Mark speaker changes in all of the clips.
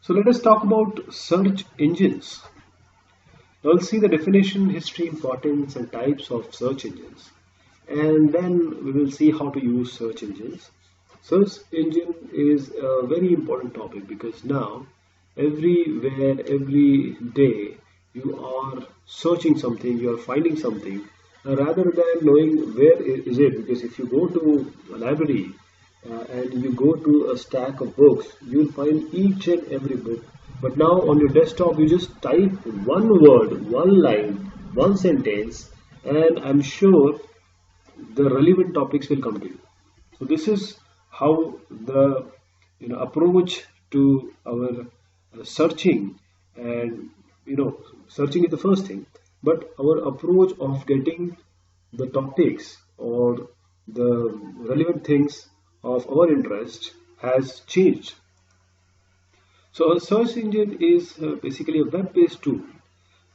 Speaker 1: So let us talk about search engines. We'll see the definition, history, importance, and types of search engines. And then we will see how to use search engines. Search engine is a very important topic because now everywhere, every day, you are searching something, you are finding something, rather than knowing where is it. Because if you go to a library and you go to a stack of books, you will find each and every book. But now on your desktop, you just type one word, one line, one sentence, and I'm sure the relevant topics will come to you. So this is how the approach to our searching, and searching is the first thing, but our approach of getting the topics or the relevant things of our interest has changed. So a search engine is basically a web-based tool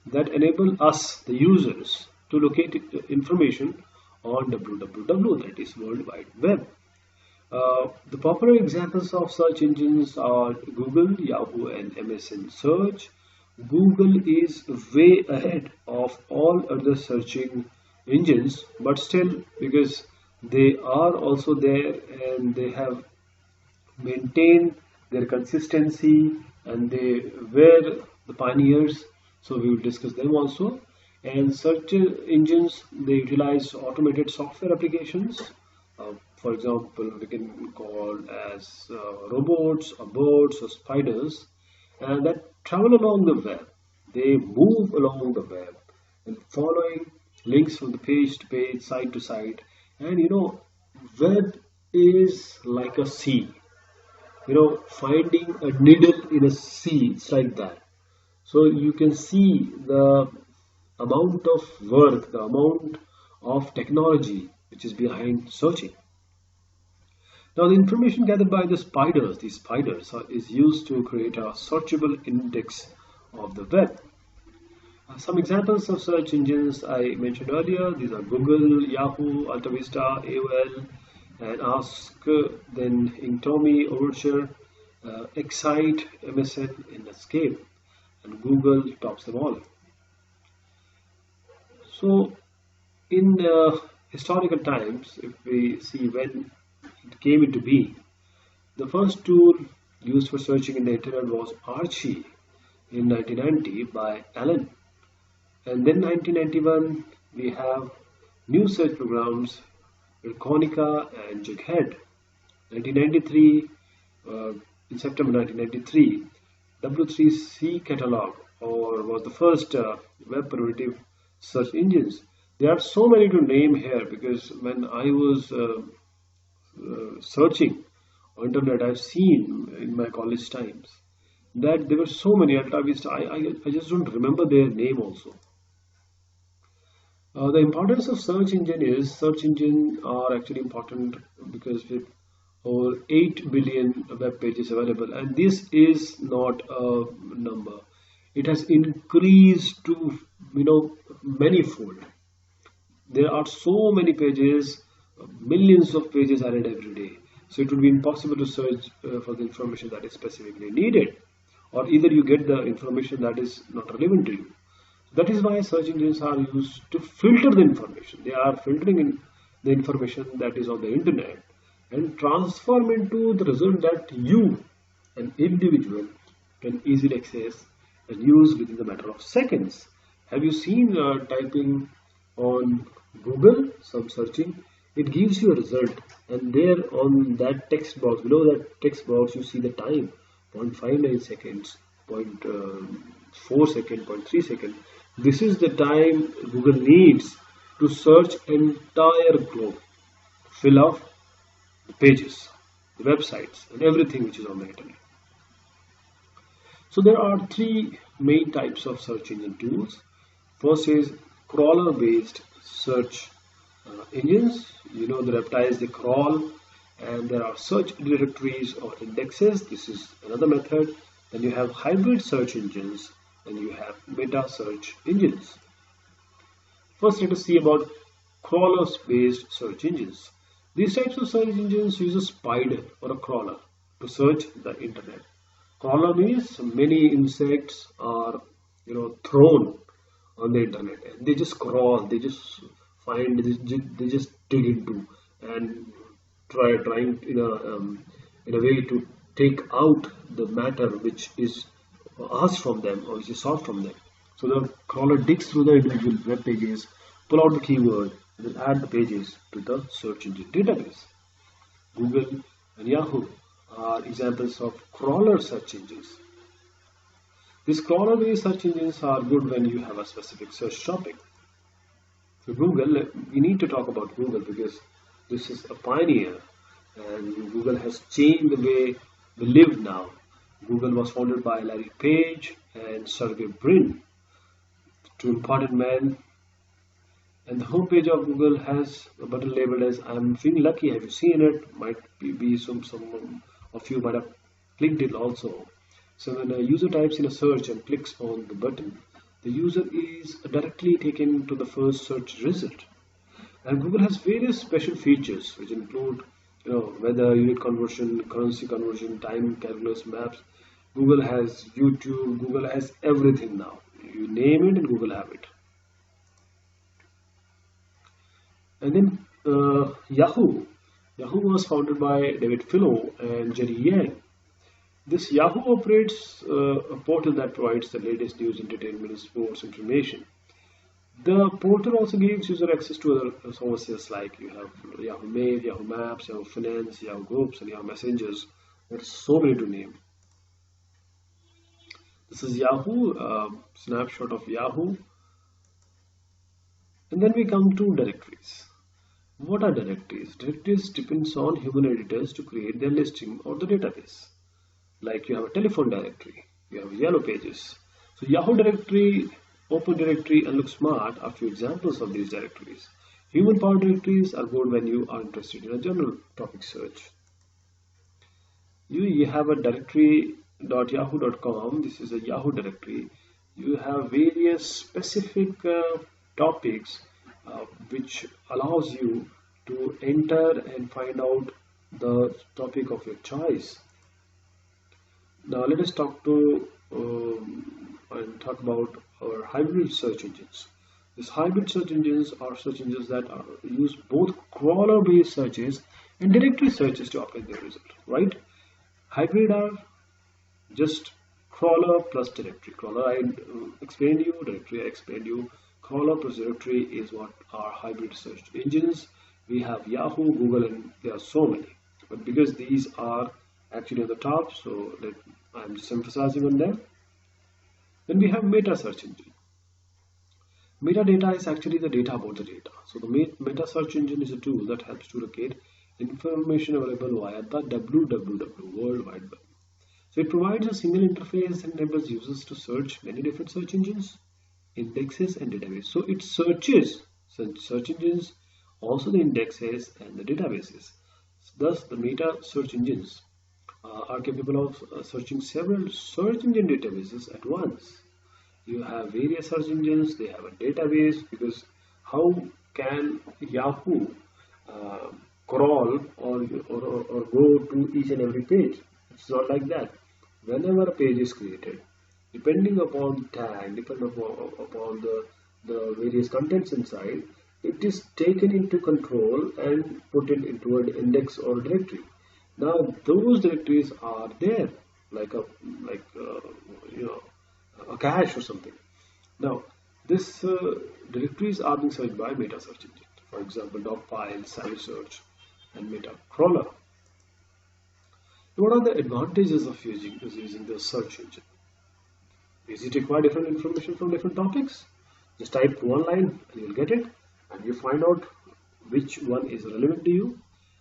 Speaker 1: that enable us, the users, to locate information on www, that is World Wide Web. The popular examples of search engines are Google, Yahoo, and MSN Search. Google is way ahead of all other searching engines, but still, because they are also there and they have maintained their consistency and they were the pioneers, so we will discuss them also. And search engines, they utilize automated software applications. For example, we can call as robots or birds or spiders, and that travel along the web. They move along the web and following links from the page to page, side to side. And web is like a sea. Finding a needle in a sea, it's like that. So you can see the amount of work, the amount of technology which is behind searching. Now the information gathered by these spiders is used to create a searchable index of the web. Some examples of search engines I mentioned earlier, these are Google, Yahoo, AltaVista, AOL, and Ask, then Inktomi, Overture, Excite, MSN, and Escape, and Google tops them all. So in historical times, if we see when it came into being, the first tool used for searching in the internet was Archie in 1990 by Allen. And then 1991 we have new search programs Konica and Jughead. 1993, in September 1993, W3C catalog was the first web primitive search engines. There are so many to name here because when I was searching on internet, I've seen in my college times that there were so many. I just don't remember their name also. The importance of search engine is search engines are actually important because with over 8 billion web pages available, and this is not a number. It has increased to manyfold. There are so many pages, millions of pages added every day. So it would be impossible to search for the information that is specifically needed, or either you get the information that is not relevant to you. That is why search engines are used to filter the information. They are filtering in the information that is on the internet and transform into the result that you, an individual, can easily access and use within the matter of seconds. Have you seen typing on Google, some searching? It gives you a result, and there on that text box, below that text box, you see the time, 0.59 seconds, 0.4 second, 0.3 second. This is the time Google needs to search entire globe, fill up the pages, the websites, and everything which is on the internet. So there are three main types of search engine tools. First is crawler-based search engines. The reptiles, they crawl, and there are search directories or indexes. This is another method. Then you have hybrid search engines, and you have meta search engines. First, let us see about crawlers-based search engines. These types of search engines use a spider or a crawler to search the internet. Crawler means many insects are thrown on the internet and they just crawl, they just find, they just dig into and trying in a way to take out the matter which is asked from them or which is sought from them. So the crawler digs through the individual web pages, pull out the keyword, and then add the pages to the search engine database. Google and Yahoo are examples of crawler search engines. These crawler-based search engines are good when you have a specific search topic. So Google, we need to talk about Google because this is a pioneer and Google has changed the way we live now. Google was founded by Larry Page and Sergey Brin, two important men. And the homepage of Google has a button labeled as "I'm feeling lucky." Have you seen it? Might be some of you might have clicked it also. So when a user types in a search and clicks on the button, the user is directly taken to the first search result. And Google has various special features which include, weather, unit conversion, currency conversion, time calculus, maps. Google has YouTube. Google has everything now. You name it and Google have it. And then Yahoo. Yahoo was founded by David Filo and Jerry Yang. This Yahoo operates a portal that provides the latest news, entertainment, and sports information. The portal also gives user access to other services like you have Yahoo Mail, Yahoo Maps, Yahoo Finance, Yahoo Groups, and Yahoo Messengers. There's so many to name. This is Yahoo, snapshot of Yahoo. And then we come to directories. What are directories? Directories depends on human editors to create their listing or the database. Like you have a telephone directory, you have yellow pages. So Yahoo directory, Open Directory, and Look Smart are few examples of these directories. Human powered directories are good when you are interested in a general topic search. You have a directory.yahoo.com. This is a Yahoo directory. You have various specific topics which allows you to enter and find out the topic of your choice. Now let us talk about our hybrid search engines. These hybrid search engines are search engines that use both crawler-based searches and directory searches to obtain their result. Right? Hybrid are just crawler plus directory. Crawler I explained you, directory I explained you. Crawler plus directory is what are hybrid search engines. We have Yahoo, Google, and there are so many. But because these are actually on the top, so I'm just emphasizing on them. Then we have meta search engine. Metadata is actually the data about the data. So the meta search engine is a tool that helps to locate information available via the www, World Wide Web. So it provides a single interface and enables users to search many different search engines, indexes, and databases. So it searches search engines, also the indexes and the databases. Thus, the meta search engines are capable of searching several search engine databases at once. You have various search engines, they have a database, because how can Yahoo crawl or go to each and every page? It's not like that. Whenever a page is created, depending upon the tag, depending upon the various contents inside, it is taken into control and put it into an index or directory. Now those directories are there like a cache or something. Now this directories are being searched by meta search engine. For example, Dogpile, Savage Search, and Meta Crawler. What are the advantages of using the search engine? Is it require different information from different topics? Just type one line and you'll get it, and you find out which one is relevant to you,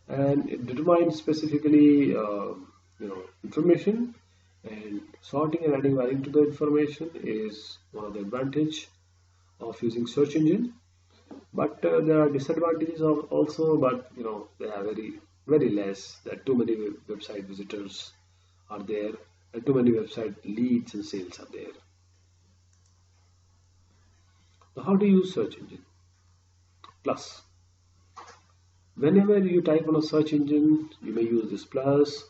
Speaker 1: and it determines specifically information, and sorting and adding value to the information is one of the advantage of using search engine. But there are disadvantages also, but they are very less. That too many website visitors are there, and too many website leads and sales are there. Now, how to use search engine? Plus. Whenever you type on a search engine, you may use this plus,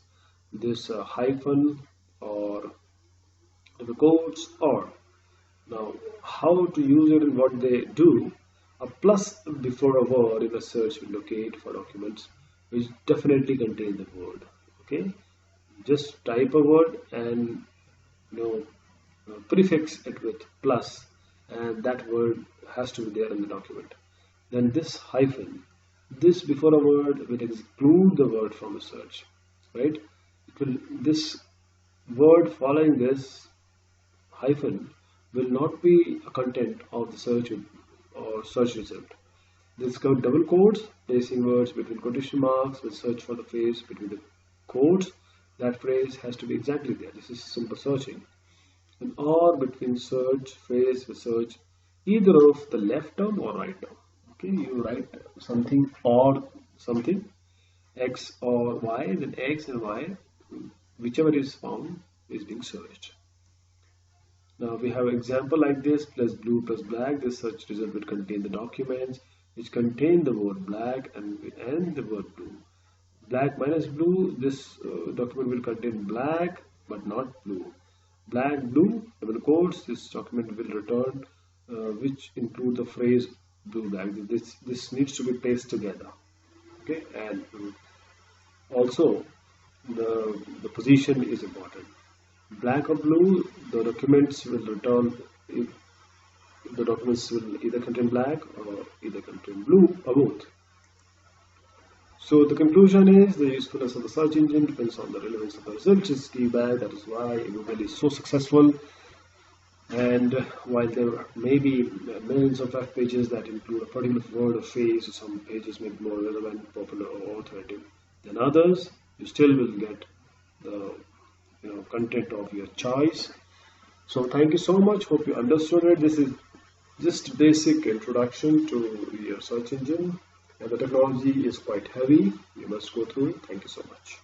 Speaker 1: this hyphen, or double quotes, or now how to use it and what they do. A plus before a word in a search will locate for documents which definitely contain the word. Okay, just type a word and prefix it with plus, and that word has to be there in the document. Then this hyphen, this before a word will exclude the word from a search, right? This word following this hyphen will not be a content of the search or search result. This called double quotes, placing words between quotation marks will search for the phrase between the quotes. That phrase has to be exactly there. This is simple searching. And or between search phrase will search either of the left term or right term. Okay, you write something or something, x or y, then x and y, whichever is found is being searched. Now we have an example like this: plus blue plus black. This search result will contain the documents which contain the word black and the word blue. Black minus blue, this document will contain black but not blue. Black, blue, double quotes, this document will return which include the phrase blue, black. This needs to be placed together. Okay, and also the position is important. Black or blue, the documents will return if the documents will either contain black or either contain blue or both. So the conclusion is the usefulness of the search engine depends on the relevance of the results it's given back. That is why Google is so successful. And while there may be millions of web pages that include a particular word or phrase, some pages may be more relevant, popular, or authoritative than others, you still will get the content of your choice. So thank you so much. Hope you understood it. This is just basic introduction to your search engine, and the technology is quite heavy. You must go through it. Thank you so much.